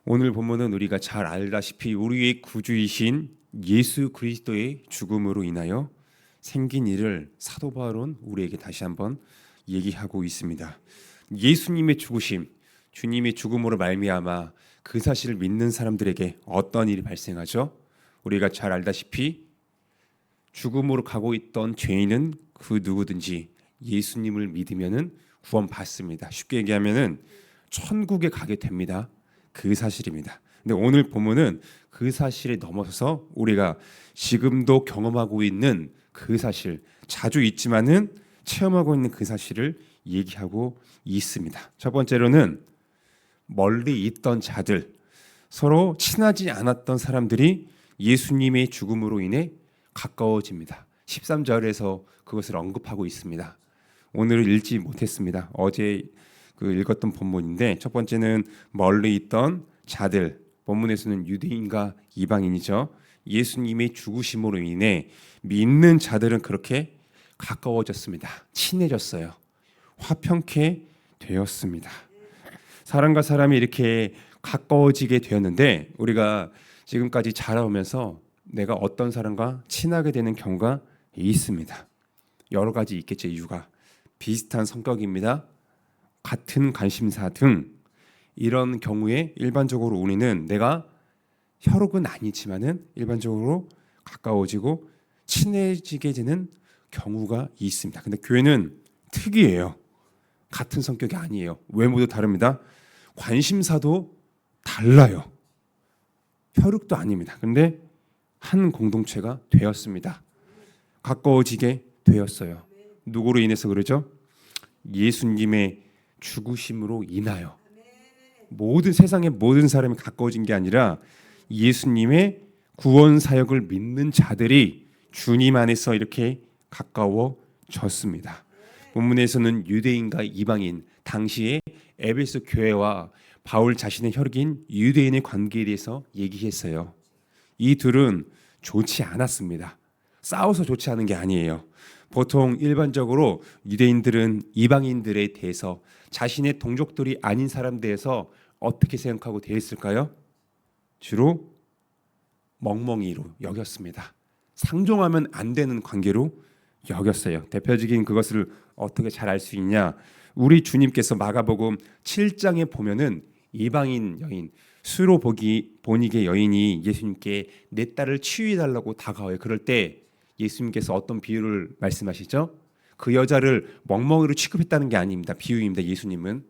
오늘 본문은 우리가 잘 알다시피 우리의 구주이신 예수 그리스도의 죽음으로 인하여 생긴 일을 사도 바울은 우리에게 다시 한번 얘기하고 있습니다. 예수님의 죽으심, 주님의 죽음으로 말미암아 그 사실을 믿는 사람들에게 어떤 일이 발생하죠? 우리가 잘 알다시피 죽음으로 가고 있던 죄인은 그 누구든지 예수님을 믿으면은 구원받습니다. 쉽게 얘기하면은 천국에 가게 됩니다. 그 사실입니다. 근데 오늘 본문은 그 사실에 넘어서서 우리가 지금도 경험하고 있는 그 사실, 자주 있지만은 체험하고 있는 그 사실을 얘기하고 있습니다. 첫 번째로는 멀리 있던 자들, 서로 친하지 않았던 사람들이 예수님의 죽음으로 인해 가까워집니다. 13절에서 그것을 언급하고 있습니다. 오늘은 읽지 못했습니다. 어제 읽었던 본문인데 첫 번째는 멀리 있던 자들, 본문에서는 유대인과 이방인이죠. 예수님의 죽으심으로 인해 믿는 자들은 그렇게 가까워졌습니다. 친해졌어요. 화평케 되었습니다. 사람과 사람이 이렇게 가까워지게 되었는데 우리가 지금까지 자라오면서 내가 어떤 사람과 친하게 되는 경우가 있습니다. 여러 가지 있겠죠. 이유가 비슷한 성격입니다. 같은 관심사 등 이런 경우에 일반적으로 우리는 내가 혈육은 아니지만은 일반적으로 가까워지고 친해지게 되는 경우가 있습니다. 근데 교회는 특이해요. 같은 성격이 아니에요. 외모도 다릅니다. 관심사도 달라요. 혈육도 아닙니다. 그런데 한 공동체가 되었습니다. 가까워지게 되었어요. 누구로 인해서 그러죠? 예수님의 죽으심으로 인하여. 모든 세상의 모든 사람이 가까워진 게 아니라 예수님의 구원 사역을 믿는 자들이 주님 안에서 이렇게 가까워졌습니다. 본문에서는 유대인과 이방인, 당시에 에베소 교회와 바울 자신의 혈육인 유대인의 관계에 대해서 얘기했어요. 이 둘은 좋지 않았습니다. 싸워서 좋지 않은 게 아니에요. 보통 일반적으로 유대인들은 이방인들에 대해서 자신의 동족들이 아닌 사람들에 대해서 어떻게 생각하고 대했을까요? 주로 멍멍이로 여겼습니다. 상종하면 안 되는 관계로 여겼어요. 대표적인 그것을 어떻게 잘 알 수 있냐? 우리 주님께서 마가복음 7장에 보면은 이방인 여인 수로 보니게 여인이 예수님께 내 딸을 치유해달라고 다가와요. 그럴 때 예수님께서 어떤 비유를 말씀하시죠? 그 여자를 멍멍이로 취급했다는 게 아닙니다. 비유입니다. 예수님은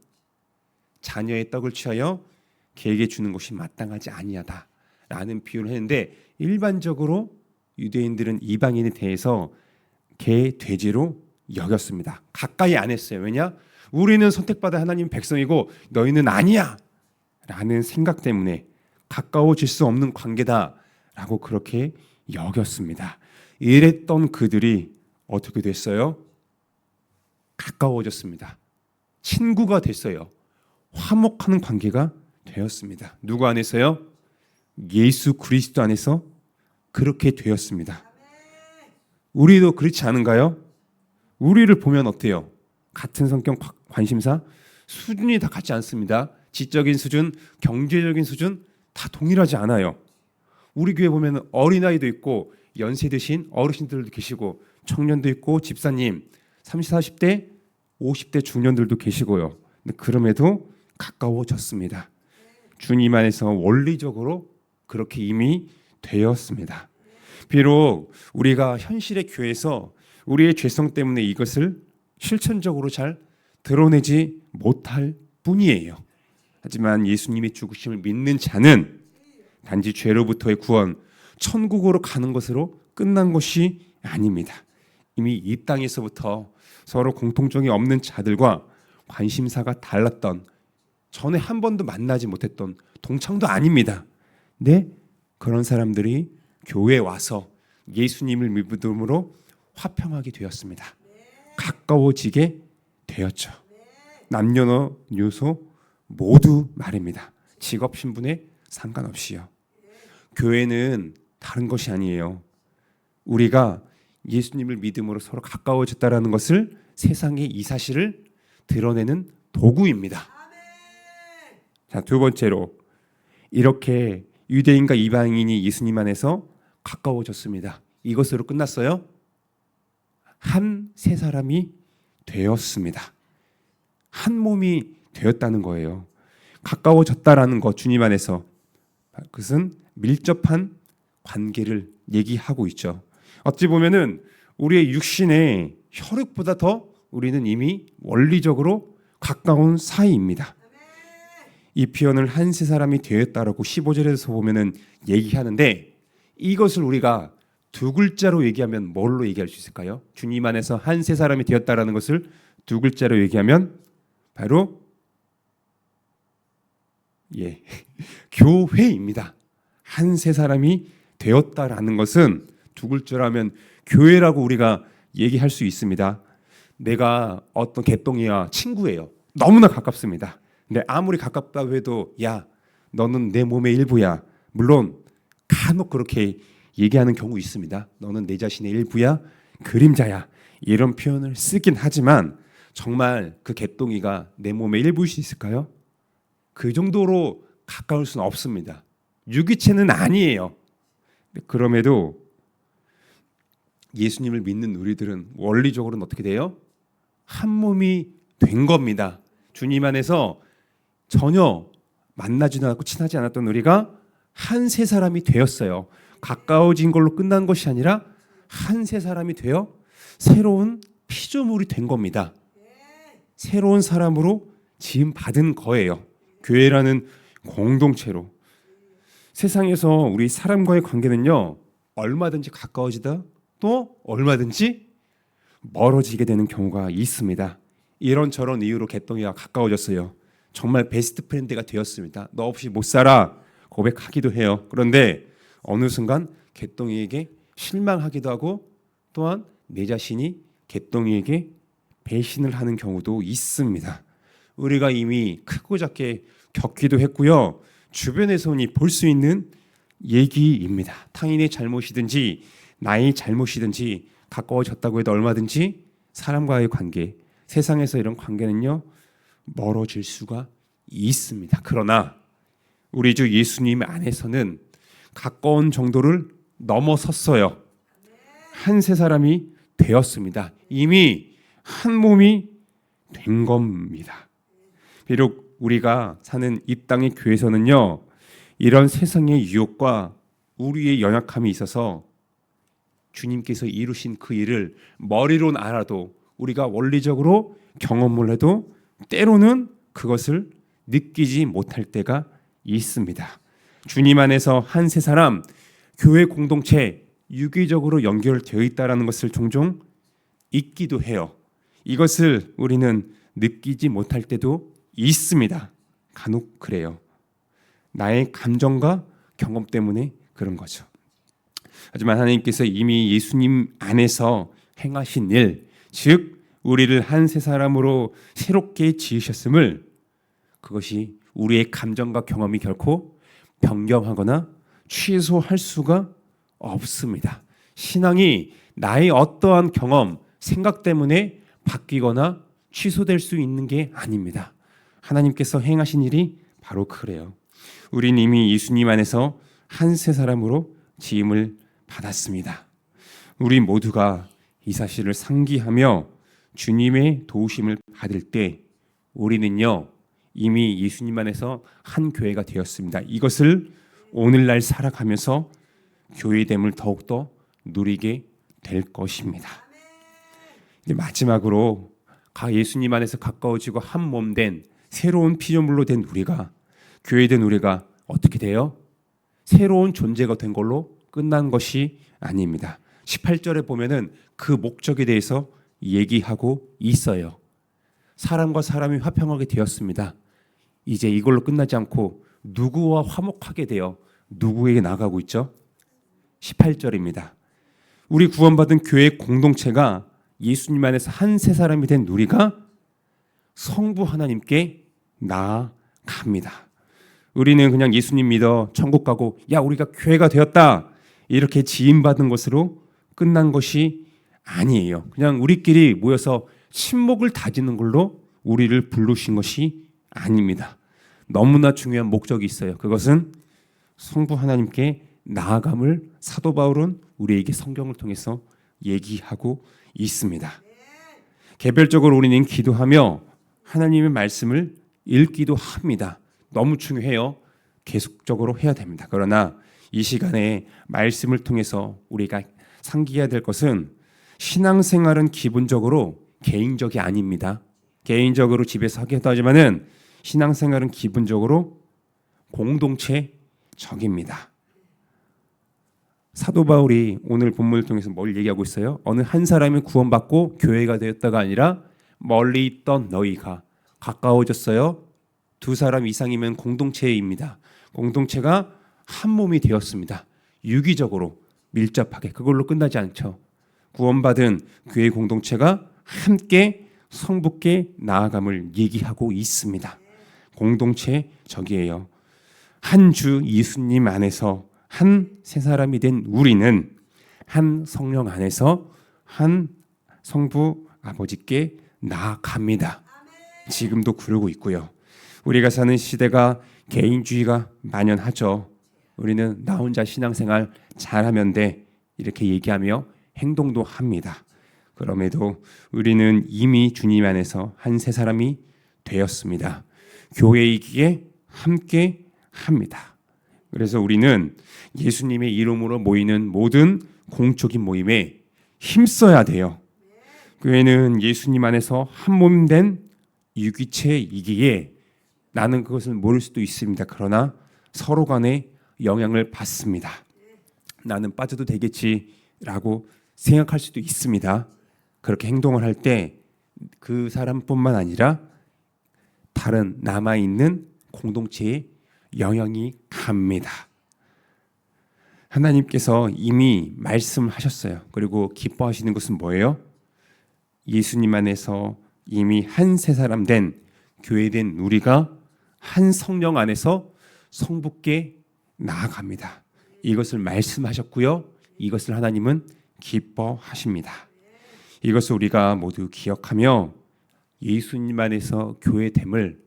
자녀의 떡을 취하여 개에게 주는 것이 마땅하지 아니하다라는 비유를 했는데 일반적으로 유대인들은 이방인에 대해서 개, 돼지로 여겼습니다. 가까이 안 했어요. 왜냐? 우리는 선택받은 하나님 백성이고 너희는 아니야 라는 생각 때문에 가까워질 수 없는 관계다라고 그렇게 여겼습니다. 이랬던 그들이 어떻게 됐어요? 가까워졌습니다. 친구가 됐어요. 화목하는 관계가 되었습니다. 누구 안에서요? 예수 그리스도 안에서 그렇게 되었습니다. 우리도 그렇지 않은가요? 우리를 보면 어때요? 같은 성격, 관심사, 수준이 다 같지 않습니다. 지적인 수준, 경제적인 수준 다 동일하지 않아요. 우리 교회 보면 어린아이도 있고 연세 드신 어르신들도 계시고 청년도 있고 집사님 30, 40대, 50대 중년들도 계시고요. 근데 그럼에도 가까워졌습니다. 주님 안에서 원리적으로 그렇게 이미 되었습니다. 비록 우리가 현실의 교회에서 우리의 죄성 때문에 이것을 실천적으로 잘 드러내지 못할 뿐이에요. 하지만 예수님의 죽으심을 믿는 자는 단지 죄로부터의 구원, 천국으로 가는 것으로 끝난 것이 아닙니다. 이미 이 땅에서부터 서로 공통점이 없는 자들과 관심사가 달랐던, 전에 한 번도 만나지 못했던 동창도 아닙니다. 네, 그런 사람들이 교회에 와서 예수님을 믿음으로 화평하게 되었습니다. 가까워지게 되었죠. 남녀노소 모두 말입니다. 직업 신분에 상관없이요. 교회는 다른 것이 아니에요. 우리가 예수님을 믿음으로 서로 가까워졌다라는 것을 세상에 이 사실을 드러내는 도구입니다. 자, 두 번째로 이렇게 유대인과 이방인이 예수님 안에서 가까워졌습니다. 이것으로 끝났어요? 한 세 사람이 되었습니다. 한 몸이 되었다는 거예요. 가까워졌다라는 것, 주님 안에서 그것은 밀접한 관계를 얘기하고 있죠. 어찌 보면은 우리의 육신의 혈육보다 더 우리는 이미 원리적으로 가까운 사이입니다. 이 표현을 한 세 사람이 되었다라고 15절에서 보면은 얘기하는데, 이것을 우리가 두 글자로 얘기하면 뭘로 얘기할 수 있을까요? 주님 안에서 한 세 사람이 되었다라는 것을 두 글자로 얘기하면 바로 교회입니다. 한 세 사람이 되었다라는 것은 두 글자라면 교회라고 우리가 얘기할 수 있습니다. 내가 어떤 개똥이와 친구예요. 너무나 가깝습니다. 근데 아무리 가깝다고 해도 야, 너는 내 몸의 일부야. 물론 간혹 그렇게 얘기하는 경우 있습니다. 너는 내 자신의 일부야, 그림자야. 이런 표현을 쓰긴 하지만 정말 그 개똥이가 내 몸의 일부일 수 있을까요? 그 정도로 가까울 수는 없습니다. 유기체는 아니에요. 그럼에도 예수님을 믿는 우리들은 원리적으로는 어떻게 돼요? 한 몸이 된 겁니다. 주님 안에서 전혀 만나지도 않고 친하지 않았던 우리가 한 세 사람이 되었어요. 가까워진 걸로 끝난 것이 아니라 한 세 사람이 되어 새로운 피조물이 된 겁니다. 새로운 사람으로 지음 받은 거예요. 교회라는 공동체로. 세상에서 우리 사람과의 관계는요, 얼마든지 가까워지다 또 얼마든지 멀어지게 되는 경우가 있습니다. 이런저런 이유로 개똥이와 가까워졌어요. 정말 베스트 프렌드가 되었습니다. 너 없이 못 살아 고백하기도 해요. 그런데 어느 순간 개똥이에게 실망하기도 하고 또한 내 자신이 개똥이에게 배신을 하는 경우도 있습니다. 우리가 이미 크고 작게 겪기도 했고요. 주변에서 볼 수 있는 얘기입니다. 타인의 잘못이든지 나의 잘못이든지 가까워졌다고 해도 얼마든지 사람과의 관계, 세상에서 이런 관계는요, 멀어질 수가 있습니다. 그러나 우리 주 예수님 안에서는 가까운 정도를 넘어섰어요. 한 세 사람이 되었습니다. 이미 한 몸이 된 겁니다. 비록 우리가 사는 이 땅의 교회에서는요, 이런 세상의 유혹과 우리의 연약함이 있어서 주님께서 이루신 그 일을 머리로는 알아도 우리가 원리적으로 경험을 해도 때로는 그것을 느끼지 못할 때가 있습니다. 주님 안에서 한 세 사람, 교회 공동체 유기적으로 연결되어 있다는 것을 종종 잊기도 해요. 이것을 우리는 느끼지 못할 때도 있습니다. 간혹 그래요. 나의 감정과 경험 때문에 그런 거죠. 하지만 하나님께서 이미 예수님 안에서 행하신 일, 즉 우리를 한 세 사람으로 새롭게 지으셨음을, 그것이 우리의 감정과 경험이 결코 변경하거나 취소할 수가 없습니다. 신앙이 나의 어떠한 경험, 생각 때문에 바뀌거나 취소될 수 있는 게 아닙니다. 하나님께서 행하신 일이 바로 그래요. 우린 이미 예수님 안에서 한 세 사람으로 지음을 받았습니다. 우리 모두가 이 사실을 상기하며 주님의 도우심을 받을 때 우리는요, 이미 예수님 안에서 한 교회가 되었습니다. 이것을 오늘날 살아가면서 교회됨을 더욱더 누리게 될 것입니다. 이제 마지막으로 예수님 안에서 가까워지고 한 몸 된 새로운 피조물로 된 우리가, 교회된 우리가 어떻게 돼요? 새로운 존재가 된 걸로 끝난 것이 아닙니다. 18절에 보면은 그 목적에 대해서 얘기하고 있어요. 사람과 사람이 화평하게 되었습니다. 이제 이걸로 끝나지 않고 누구와 화목하게 되어 누구에게 나가고 있죠? 18절입니다. 우리 구원받은 교회 공동체가 예수님 안에서 한 세 사람이 된 우리가 성부 하나님께 나아갑니다. 우리는 그냥 예수님 믿어 천국 가고 야 우리가 교회가 되었다 이렇게 지임받은 것으로 끝난 것이 아니에요. 그냥 우리끼리 모여서 친목을 다지는 걸로 우리를 부르신 것이 아닙니다. 너무나 중요한 목적이 있어요. 그것은 성부 하나님께 나아감을 사도 바울은 우리에게 성경을 통해서 얘기하고 있습니다. 개별적으로 우리는 기도하며 하나님의 말씀을 읽기도 합니다. 너무 중요해요. 계속적으로 해야 됩니다. 그러나 이 시간에 말씀을 통해서 우리가 상기해야 될 것은 신앙생활은 기본적으로 개인적이 아닙니다. 개인적으로 집에서 하기도 하지만은 신앙생활은 기본적으로 공동체적입니다. 사도 바울이 오늘 본문을 통해서 뭘 얘기하고 있어요? 어느 한 사람이 구원받고 교회가 되었다가 아니라 멀리 있던 너희가 가까워졌어요. 두 사람 이상이면 공동체입니다. 공동체가 한 몸이 되었습니다. 유기적으로 밀접하게 그걸로 끝나지 않죠. 구원받은 교회 공동체가 함께 성부께 나아감을 얘기하고 있습니다. 공동체적이에요. 한 주 예수님 안에서 한 세 사람이 된 우리는 한 성령 안에서 한 성부 아버지께 나아갑니다. 지금도 그러고 있고요. 우리가 사는 시대가 개인주의가 만연하죠. 우리는 나 혼자 신앙생활 잘하면 돼 이렇게 얘기하며 행동도 합니다. 그럼에도 우리는 이미 주님 안에서 한 세 사람이 되었습니다. 교회이기에 함께 합니다. 그래서 우리는 예수님의 이름으로 모이는 모든 공적인 모임에 힘써야 돼요. 교회는 예수님 안에서 한 몸 된 유기체이기에 나는 그것을 모를 수도 있습니다. 그러나 서로 간에 영향을 받습니다. 나는 빠져도 되겠지라고 생각할 수도 있습니다. 그렇게 행동을 할 때 그 사람뿐만 아니라 다른 남아있는 공동체에 영향이 갑니다. 하나님께서 이미 말씀하셨어요. 그리고 기뻐하시는 것은 뭐예요? 예수님 안에서 이미 한 세 사람 된 교회된 우리가 한 성령 안에서 성부께 나아갑니다. 이것을 말씀하셨고요. 이것을 하나님은 기뻐하십니다. 이것을 우리가 모두 기억하며 예수님 안에서 교회됨을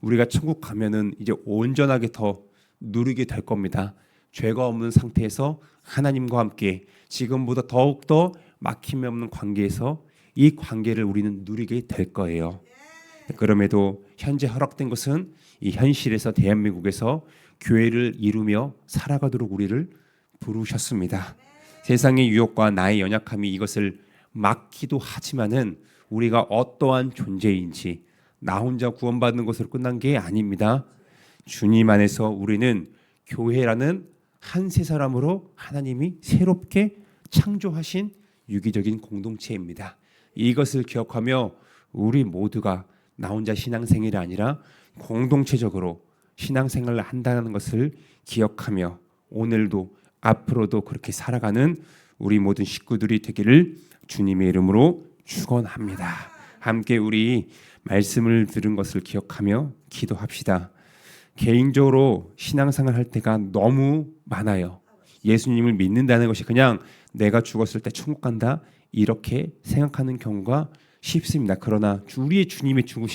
우리가 천국 가면은 이제 온전하게 더 누리게 될 겁니다. 죄가 없는 상태에서 하나님과 함께 지금보다 더욱더 막힘이 없는 관계에서 이 관계를 우리는 누리게 될 거예요. 그럼에도 현재 허락된 것은 이 현실에서 대한민국에서 교회를 이루며 살아가도록 우리를 부르셨습니다. 세상의 유혹과 나의 연약함이 이것을 막기도 하지만은 우리가 어떠한 존재인지 나 혼자 구원받는 것으로 끝난 게 아닙니다. 주님 안에서 우리는 교회라는 한 세 사람으로 하나님이 새롭게 창조하신 유기적인 공동체입니다. 이것을 기억하며 우리 모두가 나 혼자 신앙생활이 아니라 공동체적으로 신앙생활을 한다는 것을 기억하며 오늘도 앞으로도 그렇게 살아가는 우리 모든 식구들이 되기를 주님의 이름으로 축원합니다. 함께 우리 말씀을 들은 것을 기억하며 기도합시다. 개인적으로 신앙생활 할 때가 너무 많아요. 예수님을 믿는다는 것이 그냥 내가 죽었을 때 천국 간다 이렇게 생각하는 경우가 쉽습니다. 그러나 우리의 주님의 죽으심